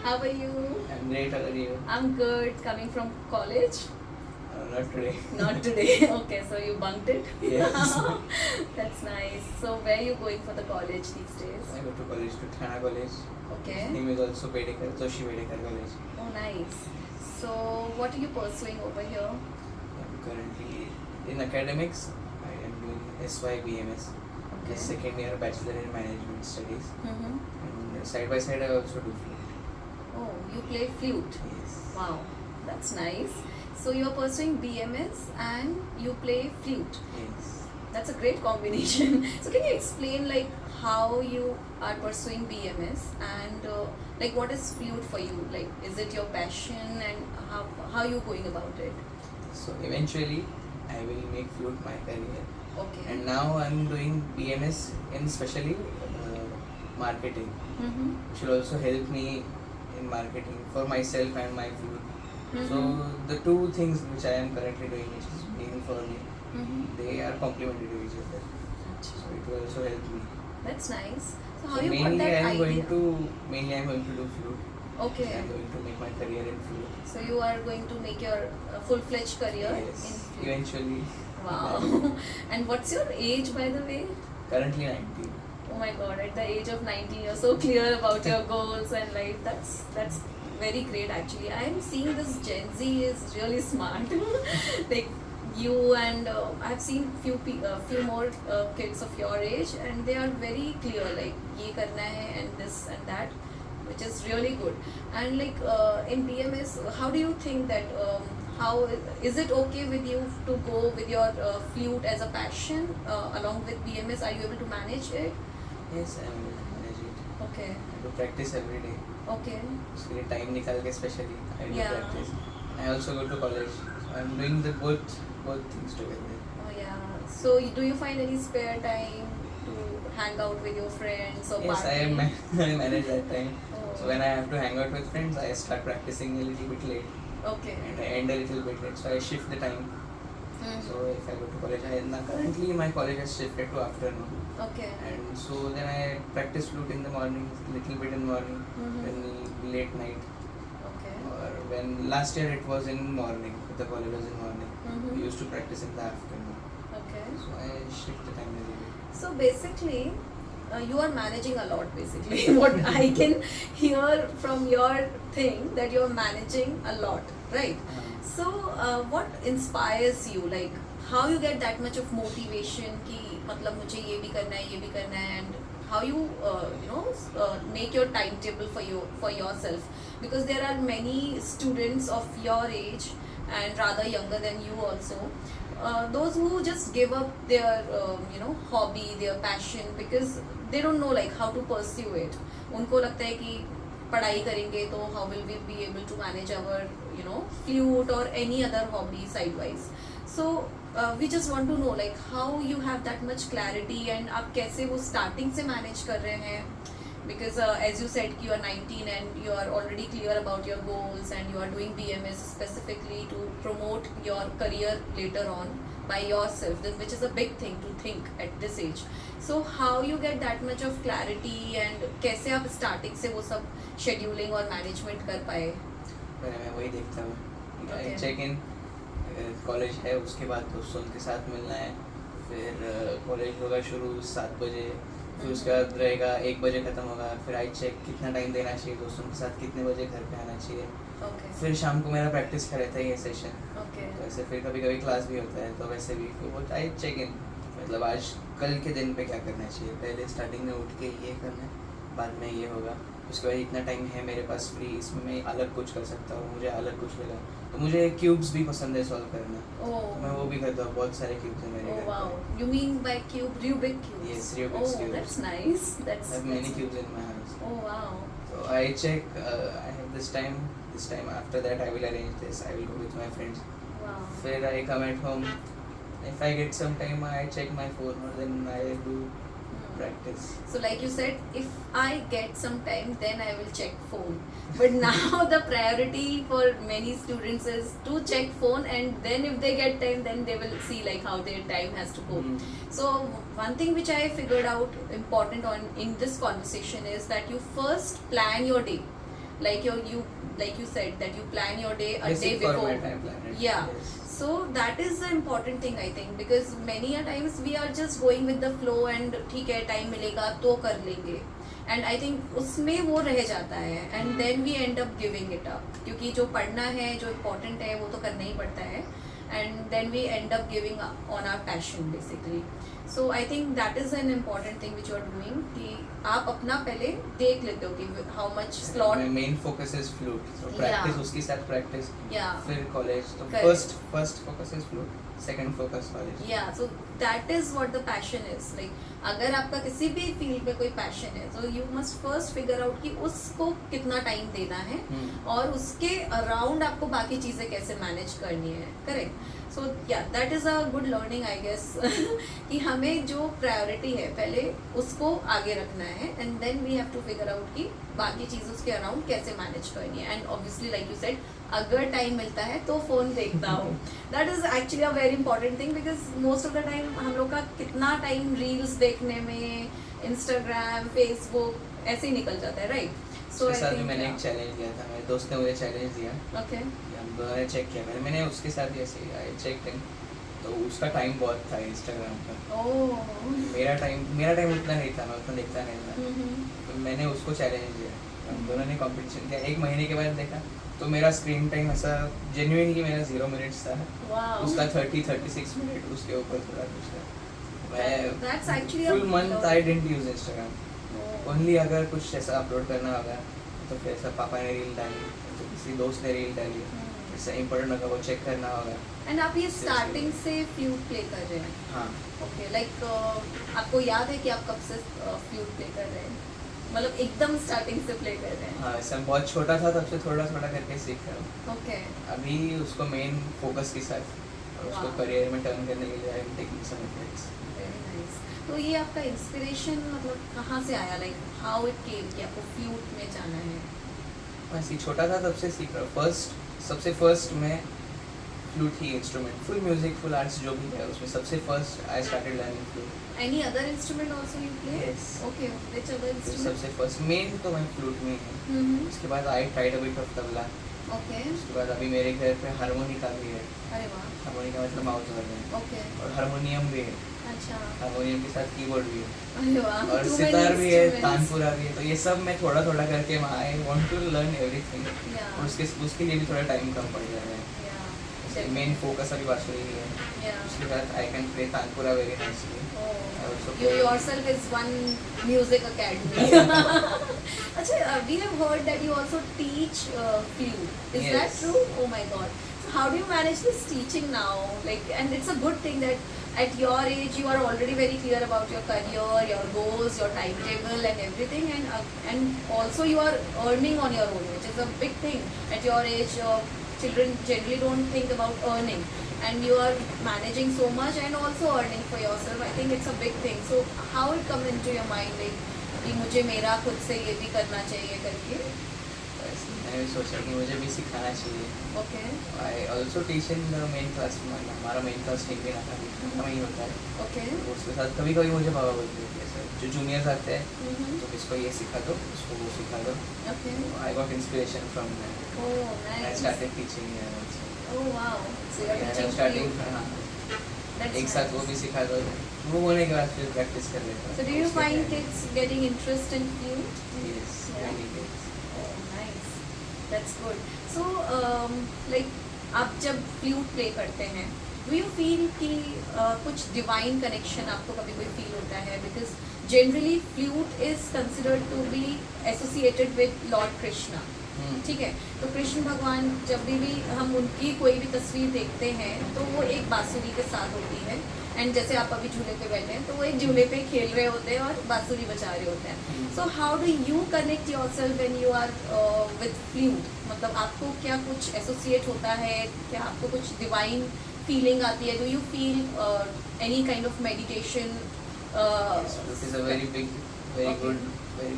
How are you? I'm great, how are you? I'm good. Coming from college? Not today. Not today. Okay, so you bunked it? Yes. That's nice. So where are you going for the college these days? I go to college, to Thana College. Okay. His name is also Bedekar, Joshi Bedekar College. Oh, nice. So what are you pursuing over here? I'm currently in academics. I am doing SYBMS, the Okay. second year Bachelor in Management Studies. Mm-hmm. And side by side, I also do flute. Oh, you play flute. Yes. Wow, that's nice. So you're pursuing BMS and you play flute. Yes. That's a great combination. So can you explain like how you are pursuing BMS and like what is flute for you? Like is it your passion and how you going about it? So eventually, I will make flute my career. Okay. And now I'm doing BMS in specially marketing. Mm-hmm. Which will also help me in marketing for myself and my flute. So the two things which I am currently doing, which is being for me, they are complementary to each other. So it will also help me. That's nice. So how So you got mainly that I am idea? going to do flute. I Okay. am going to make my career in flute. So you are going to make your full-fledged career Yes. in flute. Eventually. Wow. And what's your age by the way? Currently 19. Oh my god, at the age of 19 you're so clear about your goals and life. That's very great actually. I am seeing this Gen Z is really smart. Like you and I've seen few more kids of your age and they are very clear like ye karna hai and this and that, which is really good. And like in BMS, how do you think that how is it okay with you to go with your flute as a passion along with BMS? Are you able to manage it? Yes, I am able to manage it. Okay. I do practice every day. Okay. उसके लिए time निकाल के specially I do Yeah. practice. I also go to college. So I am doing the both things together. Oh yeah. So do you find any spare time to hang out with your friends or Yes, party? I manage that time. Oh. So when I have to hang out with friends, I start practicing a little bit late Okay. and I end a little bit late. So I shift the time. Mhm. So if I go to college, now currently my college has shifted to afternoon. Okay. And so then I practice flute in the morning, little bit in the morning, Mhm. then late night. Okay. Or when last year it was in morning, the college was in morning. Mhm. We used to practice in the afternoon. Okay. So I shift the time a little bit. So basically, you are managing a lot. Basically, what I can hear from your thing that you are managing a lot, right? So what inspires you? Like how you get that much of motivation? कि मतलब मुझे ये भी करना है, ये भी करना है, and how you make your timetable for yourself, because there are many students of your age and rather younger than you also. Those who just give up their hobby, their passion, because they don't know like how to pursue it. उनको लगता है कि पढ़ाई करेंगे तो how will we be able to manage our flute or any other hobby side wise. So we just want to know like how you have that much clarity and आप कैसे वो starting से manage कर रहे हैं, because as you said you are 19 and you are already clear about your goals and you are doing BMS specifically to promote your career later on by yourself, which is a big thing to think at this age. So how you get that much of clarity and कैसे आप starting से वो सब scheduling और management कर पाए? मैं वही देखता हूँ. Okay. I check in. College है, उसके बाद दोस्तों के साथ मिलना है, फिर कॉलेज होगा शुरू 7 बजे, फिर उसके बाद रहेगा 1 बजे ख़त्म होगा, फिर आई चेक कितना टाइम देना चाहिए दोस्तों के साथ, कितने बजे घर पे आना चाहिए. Okay. फिर शाम को मेरा प्रैक्टिस का रहता है ये सेशन. Okay. तो ऐसे फिर कभी कभी क्लास भी होता है, तो वैसे भी फिर वो आई चेक इन, मतलब आज कल के दिन पे क्या करना चाहिए. पहले स्टार्टिंग में उठ के ये करना है, बाद में ये होगा, उसके बाद इतना टाइम है मेरे पास फ्री, इसमें मैं अलग कुछ कर सकता हूँ, मुझे अलग कुछ लगा. तो मुझे क्यूब्स भी पसंद है सॉल्व करना. Oh. मैं वो भी करता हूँ, बहुत सारे क्यूब्स हैं मेरे Oh घर पे. wow. You mean by cube, Rubik cubes? Yes, Rubik's Oh, cubes. that's nice. I That's have many cubes in my house. Oh wow. So I check, I have this time, after that I will arrange this, I will go with my friends. Wow. Then I come at home, if I get some time I check my phone or then I do practice. So like you said, if I get some time, then I will check phone. But now the priority for many students is to check phone, and then if they get time, then they will see like how their time has to go. So one thing which I figured out important in this conversation is that you first plan your day. like you said that you plan your day a Basic day before. format I plan it. Yeah. Yes. So that is the important thing I think, because many a times we are just going with the flow and ठीक है time मिलेगा तो कर लेंगे, and I think उसमें वो रह जाता है, and then we end up giving it up, क्योंकि जो पढ़ना है जो important है वो तो करना ही पड़ता है, and then we end up giving up on our passion basically. So I think that is an important thing which you are doing, कि आप अपना पहले देख लेते हो कि how much slot. My main focus is flute. So Yeah. practice उसके साथ practice. Yeah. फिर college. तो Correct. first focus is flute. Second focus college. Yeah, so that is what the passion is. Like अगर आपका किसी भी field में कोई पैशन है, so you must first figure out कि उसको कितना टाइम देना है और उसके अराउंड आपको बाकी चीज़ें कैसे मैनेज करनी है. Correct. So yeah that is a good learning I guess कि हमें जो प्रायोरिटी है पहले उसको आगे रखना है, and then we have to figure out कि बाकी चीज़ उसके अराउंड कैसे मैनेज करनी है. And obviously like you said, अगर टाइम मिलता है तो फ़ोन देखता हो. That is actually a very important thing, because most of the time हम लोग का कितना टाइम रील्स देखने में, इंस्टाग्राम, फेसबुक ऐसे ही निकल जाता है. राइट. सो उसके साथ भी मैंने एक चैलेंज लिया था. मेरे दोस्त ने मुझे चैलेंज दिया. ओके. हम दोनों ने चेक किया. मैंने उसके साथ भी ऐसे आई चेक इन. तो उसका टाइम बहुत था इंस्टाग्राम पर. ओह. मेरा टाइम उतना नहीं था. मैं उतना देखता नहीं था. तो मैंने उसको चैलेंज दिया. हम दोनों ने कंपटीशन किया. एक महीने के बाद देखा तो मेरा स्क्रीन टाइम ऐसा जेन्युइनली मेरा 0 मिनट्स था. वाओ. उसका 30-36 मिनट उसके ऊपर थोड़ा कुछ था. That's मैं actually a full month lot. I didn't use Instagram. Oh. Only अगर कुछ ऐसा अपलोड करना होगा तो फिर ऐसा पापा ने रील डाली, तो किसी दोस्त ने रील डाली, ऐसा इंपॉर्टेंट होगा वो चेक करना होगा. एंड आप ये स्टार्टिंग से फ्लूट प्ले कर रहे हैं. हाँ. ओके. लाइक आपको याद है कि आप कब से फ्लूट प्ले कर रहे हैं? मतलब एकदम स्टार्टिंग से प्ले कर रहे हैं? हाँ, ऐसा बहुत छोटा था तब से थोड़ा थोड़ा करके सीख रहा हूँ. ओके. अभी उसको मेन फोकस के साथ और उसको Wow. करियर में टर्न करने के लिए I am taking some efforts. Very nice. तो ये आपका इंस्पिरेशन मतलब कहाँ से आया? लाइक हाउ इट केम कि आपको फ्लूट में जाना है? ऐसे छोटा था तब से सीख रहा हूँ. सबसे फर्स्ट में फ्लूट ही instrument, full music, full arts जो भी है उसमें सबसे first I started learning flute. Any other instrument also you play? Yes. Okay. Which other तो इंस्ट्रूमेंट? सबसे फर्स्ट मेन तो मैं फ्लूट में ही है. उसके बाद I tried a bit of tabla. Okay. उसके बाद अभी मेरे घर पे हारमोनिका भी है. अरे वाह. हारमोनिका मतलब माउथ वाले हैं. ओके. और हारमोनियम भी है. अच्छा. हारमोनियम के साथ कीबोर्ड भी है. अरे वाह. और Too सितार many भी है, instruments. तानपुरा भी है. तो ये सब मैं थोड़ा थोड़ा करके I want to learn everything. Yeah. और उसके लिए भी थोड़ा टाइम कम पड़ जा रहा है. Yeah. मेन फोकस अभी बांसुरी ही है. Yeah. उसके बाद I can play tanpura very nicely. Oh, you yourself is one music academy. Achha, we have heard that you also teach flute. Is that Yes. true? Oh my God. So how do you manage this teaching now? Like, and it's a good thing that at your age you are already very clear about your career, your goals, your timetable, and everything, and also you are earning on your own, which is a big thing. At your age, children generally don't think about earning. And you are managing so much and also earning for yourself. I think it's a big thing. So how it come into your mind like कि मुझे मेरा खुद से ये भी करना चाहिए करके? मैंने भी सोचा कि मुझे भी सिखाना चाहिए. Okay. I also teach in the main class. हमारा मेन क्लास ठीक भी ना ही होता है. Okay. तो उसके साथ कभी कभी मुझे पापा बोलते हैं सर जो जूनियर्स आते हैं Mm-hmm. तो इसको ये सिखा दो, इसको वो सिखा दो. Okay. I got inspiration from that. Oh, I nice. Started teaching also. Oh wow. So you're teaching starting flute. That's एक साथ वो nice. भी सिखा दो. वो होने के बाद फिर प्रैक्टिस कर लेता हूँ. So do you find kids getting interest in flute? Yes, Yeah. very good. Oh, nice. That's good. So, like, आप जब फ्लूट प्ले करते हैं, do you feel कि कुछ डिवाइन कनेक्शन आपको कभी कोई फील होता है? Because generally flute is considered to be associated with Lord Krishna. ठीक है. तो कृष्ण भगवान जब भी हम उनकी कोई भी तस्वीर देखते हैं तो वो एक बांसुरी के साथ होती है. एंड जैसे आप अभी झूले पे बैठे हैं तो वो एक झूले पे खेल रहे होते हैं और बांसुरी बजा रहे होते हैं. So how do you connect yourself when you are with flute? मतलब आपको क्या कुछ एसोसिएट होता है? क्या आपको कुछ डिवाइन फीलिंग आती है? Do you feel any kind of meditation? Yes, flute is a very big, very Okay.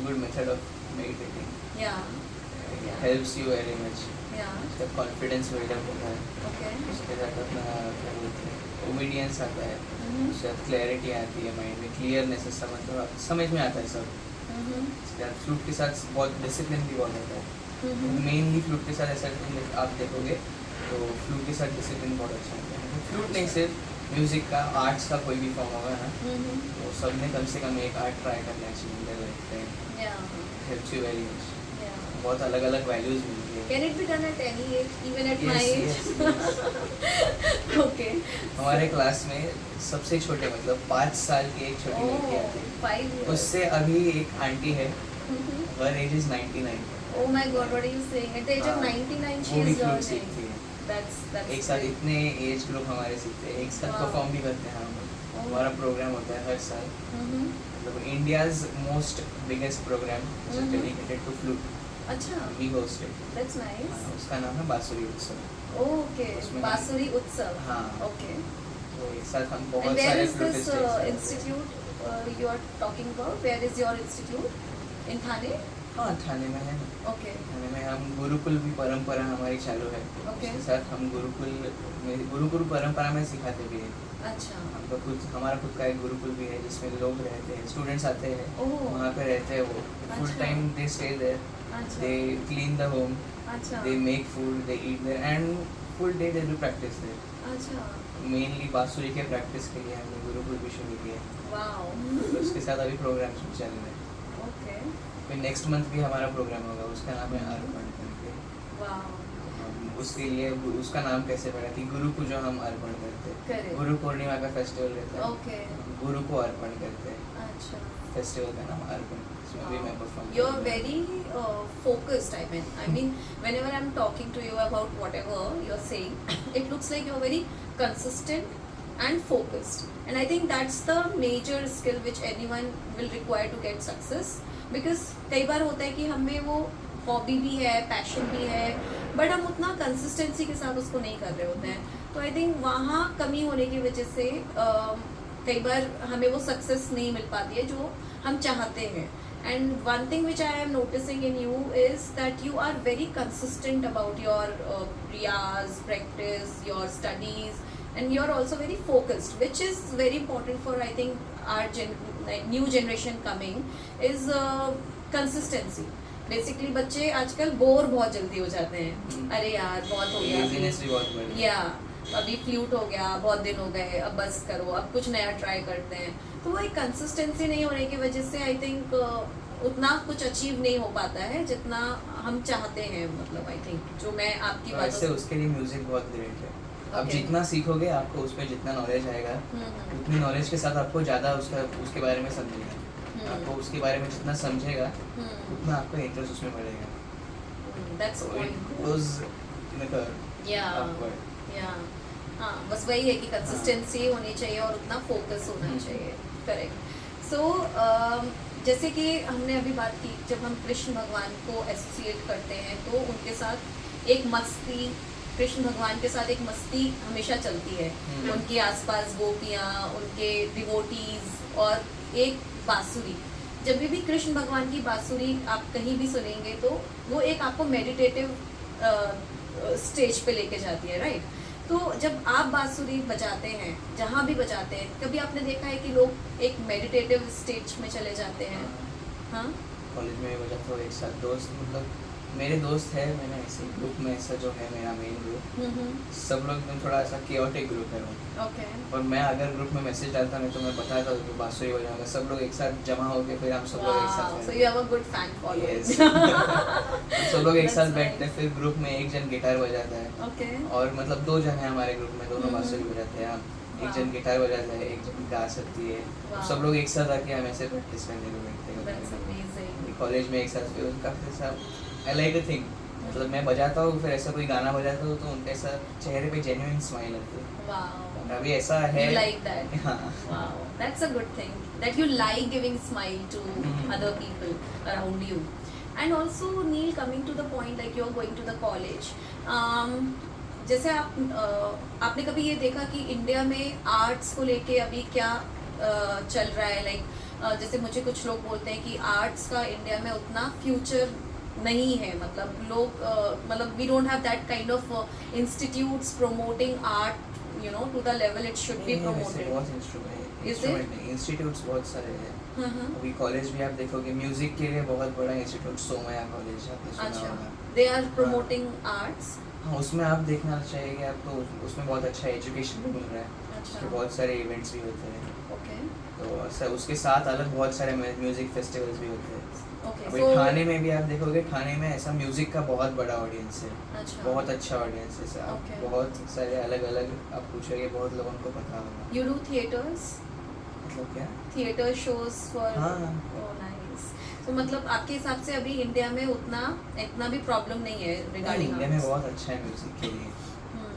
good method of meditating. या It Yeah. helps you very much. या. उसका कॉन्फिडेंस बिल्डअप होता है. ओके. उसके साथ अपना क्या बोलते हैं ओबीडियंस आता है. Mhm. उसके साथ क्लैरिटी आती है माइंड में, क्लियरनेस मतलब समझ में आता है सब. Mhm. उसके बाद फ्लूट के साथ बहुत डिसिप्लिन भी बहुत होता है. मेनली फ्लूट के साथ ऐसा आप देखोगे तो फ्लूट के साथ डिसिप्लिन बहुत अच्छा होता है। फ्लूट नहीं, सिर्फ म्यूजिक का, आर्ट्स का कोई भी फॉर्म होगा ना, तो सब ने कम से कम एक आर्ट ट्राई करना चाहिए life time. Helps you very much. बहुत अलग अलग वैल्यूज मिलती है। Can it be done at any age, even at my Yes, age? yes, Okay. हमारे क्लास में सबसे छोटे मतलब 5 साल की एक छोटी लड़की Oh, आती है, 5 years. उससे अभी एक आंटी है, Mhm. her age is 99, Oh my God, what are you saying? At the age of हाँ, 99, she वो भी is फ्लूट learning. सीखती है। That's एक साथ great. इतने एज ग्रुप हमारे सीखते हैं, एक साथ Wow. परफॉर्म भी करते हैं हम लोग। Oh. हमारा प्रोग्राम होता है हर साल, Mhm. मतलब India's most biggest programme Mhm. Dedicated to flute, अच्छा, वी होस्टेड। that's nice. उसका नाम है बांसुरी उत्सव। Okay, उसमें- बांसुरी उत्सव. हाँ। Okay. तो एक साथ हम And बहुत where सारे is this फ्लूटिस्ट एक साथ institute you are talking about? Where is your institute? In Thane? हाँ, थाने में है ना। Okay. थाने में हम गुरुकुल भी परंपरा हमारी चालू है। Okay. उसके साथ हम गुरुकुल परंपरा में सिखाते भी हैं। अच्छा. हमका हमारा खुद का एक गुरुकुल भी है जिसमें लोग रहते हैं, स्टूडेंट्स आते हैं, ओह. वहाँ पे रहते हैं वो फुल अच्छा. टाइम, दे स्टे देयर, अच्छा. दे क्लीन द होम, अच्छा. They make food, they eat there and full day they do practice there. अच्छा. मेनली बांसुरी के प्रैक्टिस के लिए हमने गुरुकुल भी शुरू किया है। Wow. तो उसके साथ अभी प्रोग्राम्स भी चल रहे हैं। Okay. फिर नेक्स्ट मंथ भी हमारा प्रोग्राम होगा, उसका नाम है अर्पण करके। Wow. उसके लिए उसका नाम कैसे पड़ा कि गुरु को जो हम अर्पण करते हैं, Correct. गुरु पूर्णिमा का फेस्टिवल रहता है, Okay. गुरु को अर्पण करते हैं, अच्छा. फेस्टिवल का नाम अर्पण, इसमें भी मैं perform You're very focused. I mean, whenever I'm talking to you about whatever you're saying, it looks like you're very consistent and focused. And I think that's the major skill which anyone will require to get success. Because कई बार होता है कि हमें वो hobby भी है, passion भी है, बट हम उतना कंसिस्टेंसी के साथ उसको नहीं कर रहे होते हैं। तो आई थिंक वहाँ कमी होने की वजह से कई बार हमें वो सक्सेस नहीं मिल पाती है जो हम चाहते हैं। And one thing which I am noticing in you is that you are very consistent about your रियाज, practice, your studies, and you're also very focused, which is very important for I think our new generation coming is consistency. Basically बच्चे आजकल bore बहुत जल्दी हो जाते हैं। अरे यार बहुत हो गया, लेजीनेस भी बहुत बढ़ गई। या अभी फ्लूट हो गया, बहुत दिन हो गए, अब बस करो, अब कुछ नया ट्राई करते हैं। तो वो एक कंसिस्टेंसी नहीं होने की वजह से आई थिंक उतना कुछ अचीव नहीं हो पाता है जितना हम चाहते हैं। मतलब आई थिंक जो मैं आपकी तो बातों ऐसे उसके लिए म्यूजिक बहुत ग्रेट है। आप Okay. जितना सीखोगे आपको उसमें जितना नॉलेज आएगा, उतनी नॉलेज के साथ आपको ज़्यादा उसके बारे में समझेगा। आपको उसके बारे में जितना समझेगा उतना आपका इंटरेस्ट उसमें बढ़ेगा। That's So it point. goes in a curve या upward. या हाँ, बस वही है कि कंसिस्टेंसी होनी चाहिए और उतना फोकस होना चाहिए। करेक्ट। सो जैसे कि हमने अभी बात की, जब हम कृष्ण भगवान को एसोसिएट करते हैं तो उनके साथ एक मस्ती, कृष्ण भगवान के साथ एक मस्ती हमेशा चलती है। उनके आसपास गोपियाँ, उनके डिवोटीज और एक बांसुरी। जब भी कृष्ण भगवान की बांसुरी आप कहीं भी सुनेंगे तो वो एक आपको मेडिटेटिव स्टेज पे लेके जाती है, राइट? तो जब आप बांसुरी बजाते हैं, जहाँ भी बजाते हैं, कभी आपने देखा है कि लोग एक मेडिटेटिव स्टेज में चले जाते हैं? हाँ, कॉलेज में वजह तो एक साथ दोस्त, मतलब मेरे दोस्त है, मैंने ऐसे ग्रुप में ऐसा जो है मेरा मेन ग्रुप, सब लोग एकदम थोड़ा ऐसा केओटिक ग्रुप है वो। ओके। और मैं अगर ग्रुप में मैसेज डालता नहीं तो मैं बताता हूँ कि बांसुरी बजाऊंगा, सब लोग एक साथ जमा होके फिर हम सब लोग एक साथ so you have a good fan Yes. Following. सब लोग एक That's साथ nice. बैठते हैं, फिर ग्रुप में एक जन गिटार बजाता है, ओके। और मतलब 2 जन है हमारे ग्रुप में, दोनों बांसुरी बजाते हैं। एक Wow. जन गिटार बजाता है, एक जन गा सकती है। Wow. सब लोग एक साथ आके हम ऐसे प्रैक्टिस करने को दैट्स बैठते हैं अमेजिंग। कॉलेज में एक साथ। फिर उनका फिर सब आई लाइक अ थिंग, मतलब मैं बजाता हूँ, फिर ऐसा कोई गाना बजाता हूँ तो उनके साथ चेहरे पे जेन्युइन स्माइल आती है। वाओ। अभी ऐसा है, You like that? हाँ। Wow, that's a good thing that you like giving smile to other people around you. And also, Neil, coming to the point, like you're going to the college. जैसे आपने कभी ये देखा कि India में arts को लेके अभी क्या चल रहा है? लाइक जैसे मुझे कुछ लोग बोलते हैं कि आर्ट्स का इंडिया में उतना फ्यूचर नहीं है। मतलब लोग मतलब we don't have that kind of institutes promoting art, you know, to the level it should be नहीं, वैसे promoted. बहुत इंस्ट्रूमेंट नहीं, इंस्टीट्यूट्स बहुत सारे हैं। हाँ अभी कॉलेज भी आप देखोगे म्यूजिक के लिए बहुत बड़ा इंस्टीट्यूट सोमया कॉलेज, आपने सुना अच्छा, होगा। They are promoting arts. हाँ, उसमें आप देखना चाहिए कि आपको उसमें बहुत अच्छा एजुकेशन भी मिल रहा है, अच्छा, उसके बहुत सारे इवेंट्स भी होते हैं, ओके तो उसके साथ अलग बहुत सारे म्यूजिक फेस्टिवल्स भी होते हैं। ओके। अभी सो ठाणे में भी आप देखोगे, ठाणे में ऐसा म्यूजिक का बहुत बड़ा ऑडियंस है, अच्छा, बहुत अच्छा ऑडियंस है सर। आप Okay. बहुत सारे अलग अलग आप पूछोगे, बहुत लोगों को पता होगा। यू डू थिएटर्स, मतलब क्या? Theatre shows for. हाँ। Oh nice. तो मतलब आपके हिसाब से अभी इंडिया में इतना भी प्रॉब्लम नहीं है नहीं, रिगार्डिंग इंडिया में बहुत अच्छा है म्यूजिक के लिए।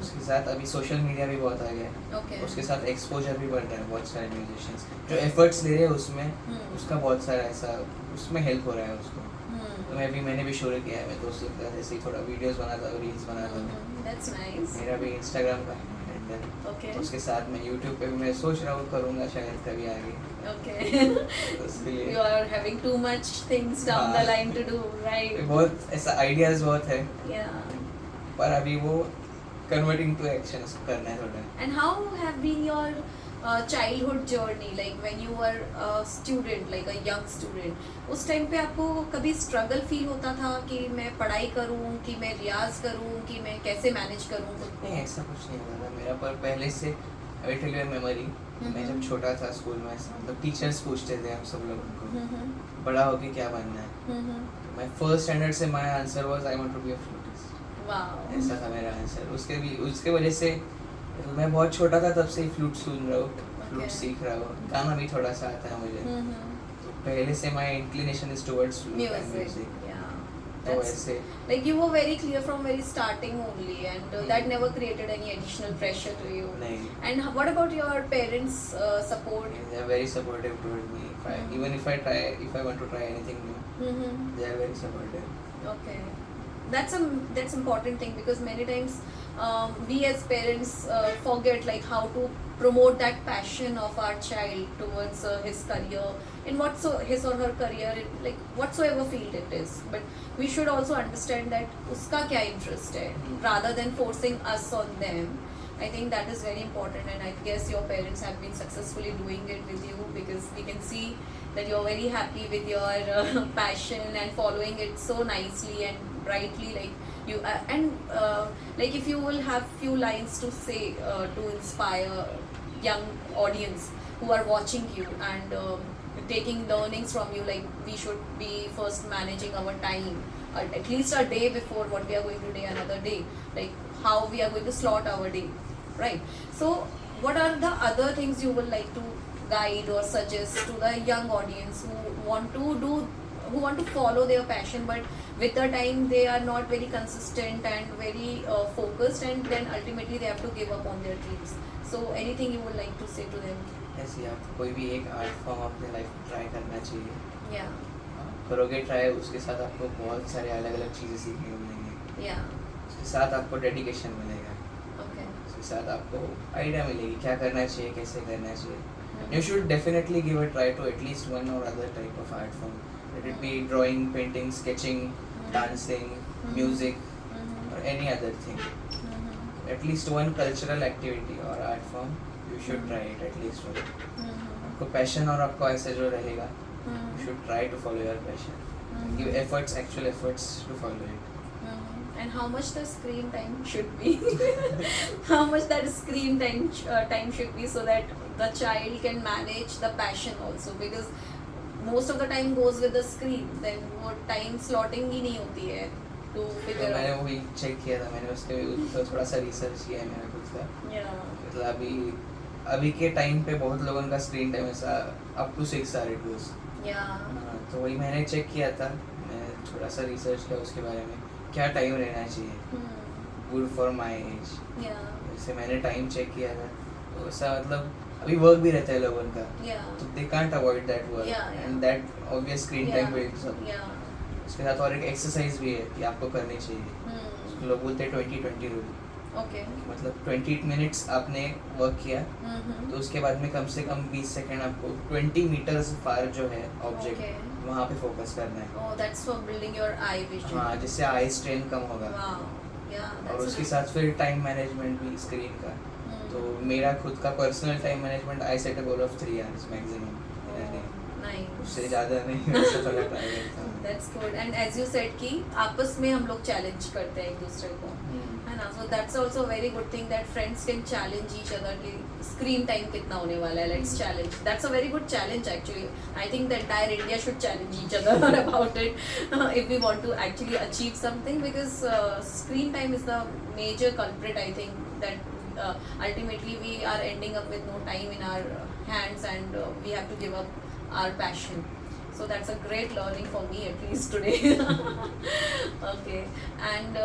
उसके साथ अभी सोशल मीडिया भी बहुत आ गया है, ओके उसके साथ एक्सपोजर भी बढ़ रहा है। बहुत सारे म्यूजिशियंस जो एफर्ट्स ले रहे हैं उसमें, उसका बहुत सारा ऐसा उसमें हेल्प हो रहा है उसको। तो मैंने भी शुरू किया है, मैं दोस्तों के साथ ऐसे ही थोड़ा वीडियोस बनाता हूँ, रील्स बनाता हूँ। That's nice. मेरा भी इंस्टाग्राम का हैंडल, ओके उसके साथ मैं यूट्यूब पे भी मैं सोच रहा हूँ करूँगा शायद कभी आगे, ओके। तो उसके लिए You are having too much things down the हाँ। line to do, right? बहुत ऐसा आइडियाज बहुत है, Yeah. पर अभी वो कन्वर्टिंग टू एक्शन करना है थोड़ा। And how have been your childhood journey, like when you were a student, like a young student? उस टाइम पे आपको कभी स्ट्रगल फील होता था कि मैं पढ़ाई करूं, कि मैं रियाज करूं, कि मैं कैसे मैनेज करूं खुद को? नहीं, ऐसा कुछ नहीं होता था मेरा, पर पहले से आई टेल यू मेमोरी। मैं जब छोटा था स्कूल में, मतलब टीचर्स पूछते थे हम सब लोगों को बड़ा होके क्या बनना है। मैं फर्स्ट स्टैंडर्ड से my answer was I want to be a flutist. Wow. ऐसा था मेरा आंसर। उसके वजह से मैं बहुत छोटा था तब से ही फ्लूट सुन रहा हूँ, फ्लूट Okay. सीख रहा हूँ, गाना भी थोड़ा सा आता है मुझे। तो पहले से my inclination is towards flute and Music. Music. Yeah. तो That's ऐसे like you were very clear from very starting only, and that never created any additional pressure to you. नहीं, And what about your parents' support? they are very supportive toward me. Even if I want to try anything new, they are very supportive. Okay, that's important thing, because many times we as parents forget like how to promote that passion of our child towards his career in his or her career in, like whatsoever field it is, but we should also understand that uska kya interest hai, rather than forcing us on them. I think that is very important, and I guess your parents have been successfully doing it with you, because we can see that you're very happy with your passion and following it so nicely and brightly, like you like if you will have few lines to say to inspire young audience who are watching you and taking learnings from you, like we should be first managing our time at least a day before what we are going to do another day, like how we are going to slot our day, right? So what are the other things you would like to guide or suggest to the young audience who want to follow their passion, but with the time they are not very consistent and very focused, and then ultimately they have to give up on their dreams? So anything you would like to say to them? ऐसे आप कोई भी एक art form अपने life में try करना चाहिए। Yeah. आप करोगे ट्राई, उसके साथ आपको बहुत सारे अलग अलग चीज़ें सीखने को मिलेंगी। Yeah. उसके साथ आपको डेडिकेशन मिलेगा, Okay. उसके साथ आपको आइडिया मिलेगी क्या करना चाहिए, कैसे करना चाहिए। You should definitely give a try to at least one or other type of art form. Let it be drawing, painting, sketching, dancing, music, or any other thing. At least one cultural activity or art form, you should try it at least one. आपको passion और आपको ऐसा जो रहेगा, you should try to follow your passion. Give actual efforts to follow it. And how much the screen time should be? How much that screen time should be, so that the child can manage the passion also, because most of the time goes with the screen, then वो time slotting ही नहीं होती है to तो figure मैंने out. वो भी check किया था, मैंने उसके तो थोड़ा सा रिसर्च किया है मैंने खुद का। Yeah. मतलब अभी के टाइम पे बहुत लोगों का स्क्रीन टाइम ऐसा up to 6 hours it goes। Yeah. तो वही मैंने चेक किया था, मैं थोड़ा सा रिसर्च किया उसके बारे में, क्या टाइम रहना चाहिए good for my age. Yeah. जैसे मैंने टाइम चेक किया था, तो ऐसा मतलब अभी वर्क भी रहता है लोगों का, Yeah. तो they can't avoid that work Yeah, yeah. And that obvious screen time builds up. Yeah. उसके साथ और एक एक्सरसाइज भी है कि आपको करनी चाहिए, उसको लोग बोलते हैं 20-20 रूल। Okay. मतलब 20 मिनट्स आपने वर्क किया, तो उसके बाद में कम से कम 20 सेकंड आपको 20 मीटर्स फार जो है ऑब्जेक्ट Okay. वहाँ पे फोकस करना है। Oh, that's for building your eye vision. हाँ, जिससे आई स्ट्रेन कम होगा। Wow. Yeah. और That's उसके साथ फिर टाइम मैनेजमेंट भी स्क्रीन का, तो मेरा खुद का personal time management I set a goal of 3 hours maximum in a day, nice, उससे ज़्यादा नहीं, वैसे थोड़ा ट्राई करता हूँ। That's good. And as you said कि आपस में हम लोग चैलेंज करते हैं एक दूसरे को, है ना. So that's also very good thing that friends can challenge each other कि स्क्रीन टाइम कितना होने वाला है, let's challenge. That's a very good challenge actually. I think the entire India should challenge each other about it if we want to actually achieve something, because screen time is the major culprit, I think, that ultimately we are ending up with no time in our hands, and we have to give up our passion. So that's a great learning for me, at least today. Okay, and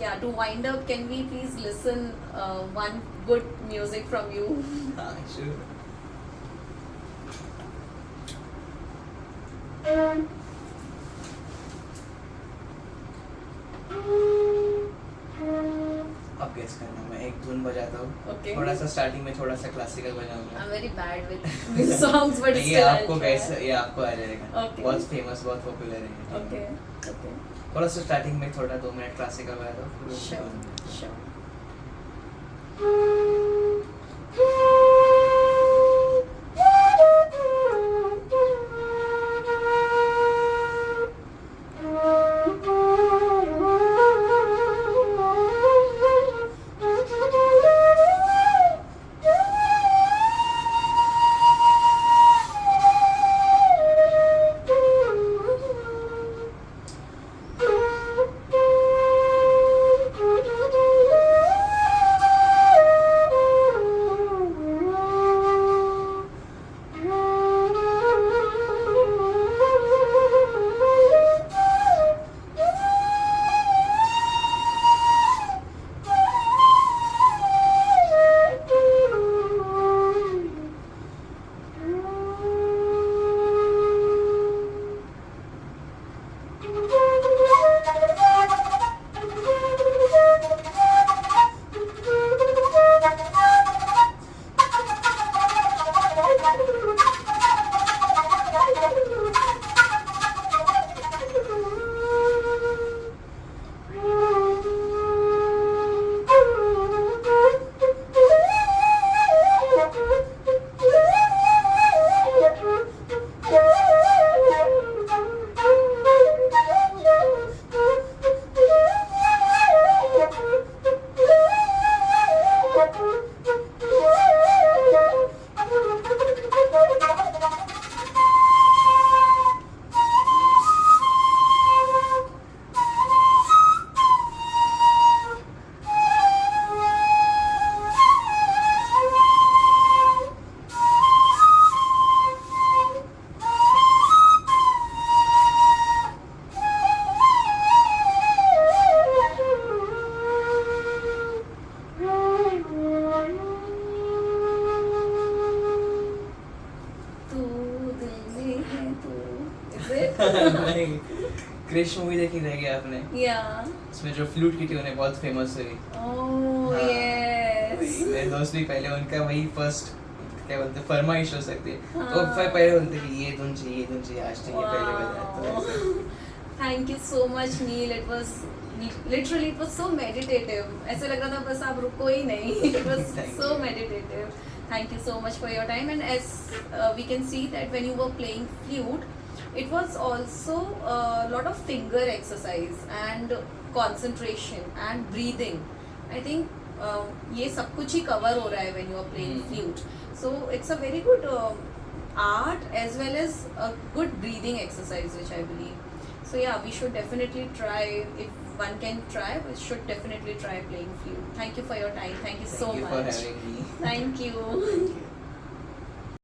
yeah, to wind up, can we please listen one good music from you? हाँ sure. अब guess करना, मैं एक धुन बजाता हूँ. Okay. थोड़ा सा स्टार्टिंग में थोड़ा सा classical बजाऊंगा. I'm very bad with songs, but ये still आपको I'll try. गैस, ये आपको आ जाएगा. Okay. बहुत फेमस, बहुत पॉपुलर है ये. Okay, okay. थोड़ा सा स्टार्टिंग में थोड़ा 2 मिनट क्लासिकल बजाता हूँ, फिर उसके Sure, बाद- sure. नहीं, क्रिश मूवी देखी रहेगी आपने, Yeah. इसमें जो फ्लूट की ट्यून है बहुत फेमस हुई. Oh, हाँ. yes. मेरे दोस्त भी पहले उनका वही फर्स्ट क्या बोलते हैं फरमाइश हो सकती है, तो हाँ. फिर पहले बोलते कि ये धुन चाहिए, ये धुन चाहिए, आज चाहिए, पहले बजाए तो ऐसे. Thank you so much, Neil. It was literally, it was so meditative. ऐसे लग रहा था बस आप रुको ही नहीं. It was Thank so you. meditative. Thank you so much for your time. And as we can see that when you were playing flute, it was also a lot of finger exercise and concentration and breathing. I think ये सब कुछ ही cover हो रहा है when you are playing flute. So it's a very good art as well as a good breathing exercise, which I believe. So yeah, we should definitely try. If one can try, we should definitely try playing flute. Thank you for your time. Thank you so Thank you much. for having me. Thank you.